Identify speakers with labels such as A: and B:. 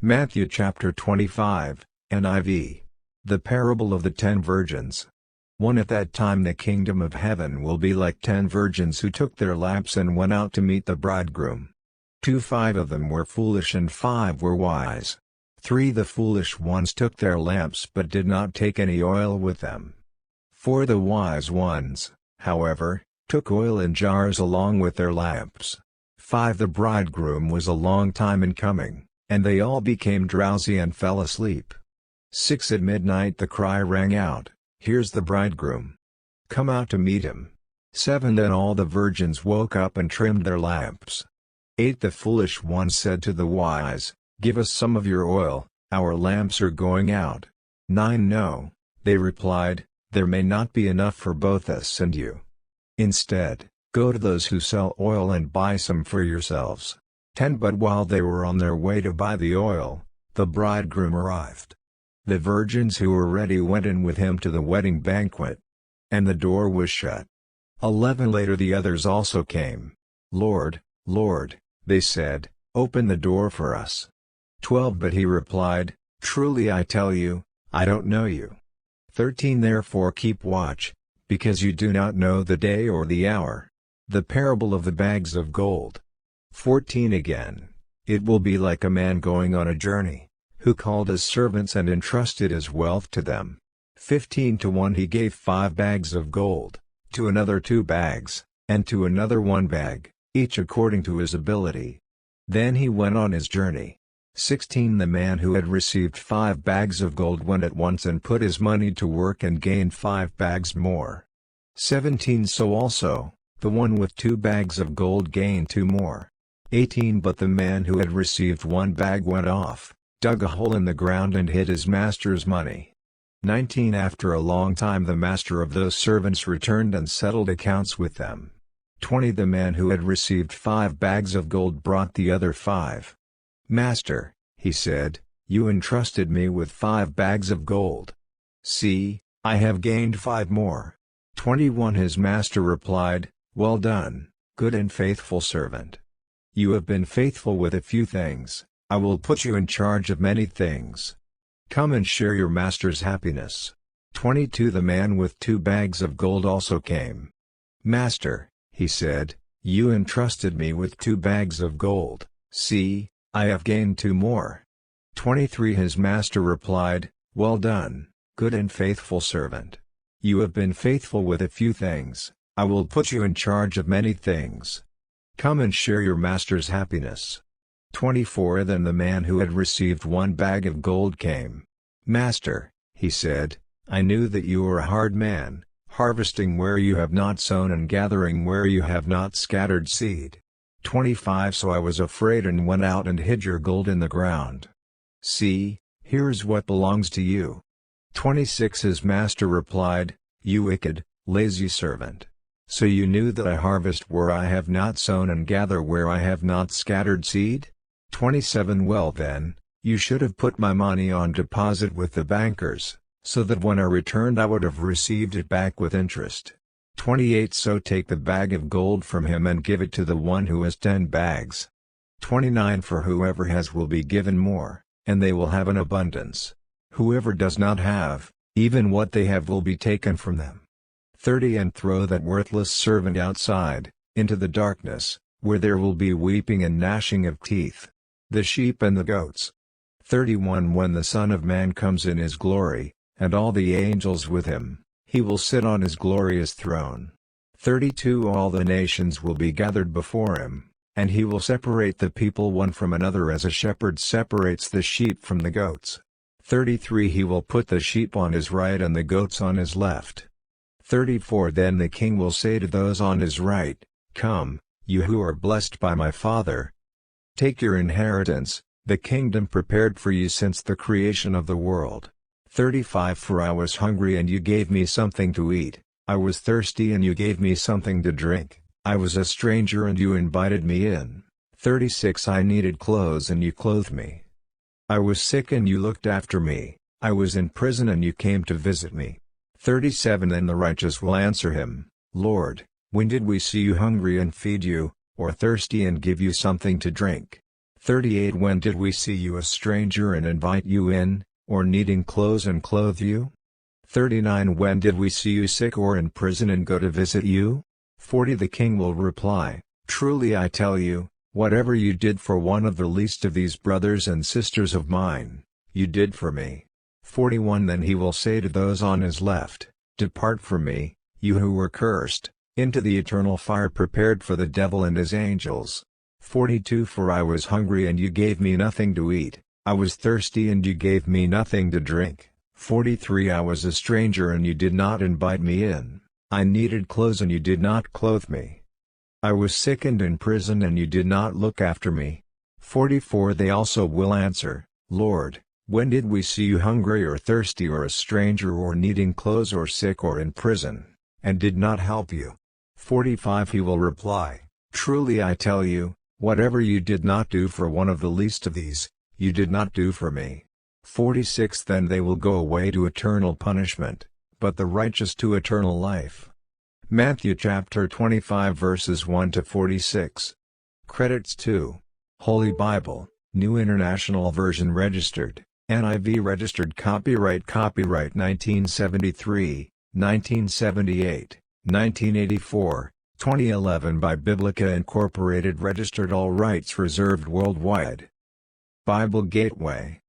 A: Matthew chapter 25, NIV. The parable of the 10 virgins. At that time the kingdom of heaven will be like 10 virgins who took their lamps and went out to meet the bridegroom. 5 of them were foolish and 5 were wise. 3 The foolish ones took their lamps but did not take any oil with them. 4 The wise ones, however, took oil in jars along with their lamps. 5 The bridegroom was a long time in coming, and they all became drowsy and fell asleep. 6 At midnight the cry rang out, "Here's the bridegroom. Come out to meet him." 7 Then all the virgins woke up and trimmed their lamps. 8 The foolish ones said to the wise, "Give us some of your oil, our lamps are going out." 9 No, they replied, "There may not be enough for both us and you. Instead, go to those who sell oil and buy some for yourselves." 10 But while they were on their way to buy the oil, the bridegroom arrived. The virgins who were ready went in with him to the wedding banquet, and the door was shut. 11 Later the others also came. "Lord, Lord," they said, "open the door for us." 12 But he replied, "Truly I tell you, I don't know you." 13 Therefore keep watch, because you do not know the day or the hour. The parable of the bags of gold. 14 Again, it will be like a man going on a journey, who called his servants and entrusted his wealth to them. 15 To one he gave 5 bags of gold, to another 2 bags, and to another 1 bag, each according to his ability. Then he went on his journey. 16 The man who had received 5 bags of gold went at once and put his money to work and gained 5 bags more. 17 So also, the one with 2 bags of gold gained 2 more. 18 But the man who had received 1 bag went off, dug a hole in the ground and hid his master's money. 19 After a long time the master of those servants returned and settled accounts with them. 20 The man who had received 5 bags of gold brought the other 5. "Master," he said, "you entrusted me with 5 bags of gold. See, I have gained 5 more." 21 His master replied, "Well done, good and faithful servant. You have been faithful with a few things, I will put you in charge of many things. Come and share your master's happiness." 22 The man with 2 bags of gold also came. "Master," he said, "you entrusted me with 2 bags of gold, see, I have gained 2 more." 23 His master replied, "Well done, good and faithful servant. You have been faithful with a few things, I will put you in charge of many things. Come and share your master's happiness." 24 Then the man who had received 1 bag of gold came. "Master," he said, "I knew that you are a hard man, harvesting where you have not sown and gathering where you have not scattered seed. 25 So I was afraid and went out and hid your gold in the ground. See, here is what belongs to you." 26 His master replied, "You wicked, lazy servant. So you knew that I harvest where I have not sown and gather where I have not scattered seed?" 27 Well then, you should have put my money on deposit with the bankers, so that when I returned I would have received it back with interest. 28 So take the bag of gold from him and give it to the one who has 10 bags. 29 For whoever has will be given more, and they will have an abundance. Whoever does not have, even what they have will be taken from them. 30 And throw that worthless servant outside, into the darkness, where there will be weeping and gnashing of teeth. The sheep and the goats. 31 When the Son of Man comes in his glory, and all the angels with him, he will sit on his glorious throne. 32 All the nations will be gathered before him, and he will separate the people one from another as a shepherd separates the sheep from the goats. 33 He will put the sheep on his right and the goats on his left. 34 Then the king will say to those on his right, "Come, you who are blessed by my Father. Take your inheritance, the kingdom prepared for you since the creation of the world." 35 For I was hungry and you gave me something to eat, I was thirsty and you gave me something to drink, I was a stranger and you invited me in. 36 I needed clothes and you clothed me. I was sick and you looked after me, I was in prison and you came to visit me. 37 Then the righteous will answer him, "Lord, when did we see you hungry and feed you, or thirsty and give you something to drink?" 38 When did we see you a stranger and invite you in, or needing clothes and clothe you? 39 When did we see you sick or in prison and go to visit you? 40 The king will reply, truly I tell you, whatever you did for one of the least of these brothers and sisters of mine, you did for me. 41 Then he will say to those on his left, depart from me, you who were cursed, into the eternal fire prepared for the devil and his angels. 42 For I was hungry and you gave me nothing to eat, I was thirsty and you gave me nothing to drink. 43 I was a stranger and you did not invite me in, I needed clothes and you did not clothe me. I was sick and in prison and you did not look after me. 44 They also will answer, Lord, when did we see you hungry or thirsty or a stranger or needing clothes or sick or in prison, and did not help you? 45 He will reply, truly I tell you, whatever you did not do for one of the least of these, you did not do for me. 46 Then they will go away to eternal punishment, but the righteous to eternal life. Matthew chapter 25 verses 1 to 46. Credits to Holy Bible, New International Version registered, NIV registered copyright 1973, 1978, 1984, 2011 by Biblica Incorporated registered all rights reserved worldwide. Bible Gateway.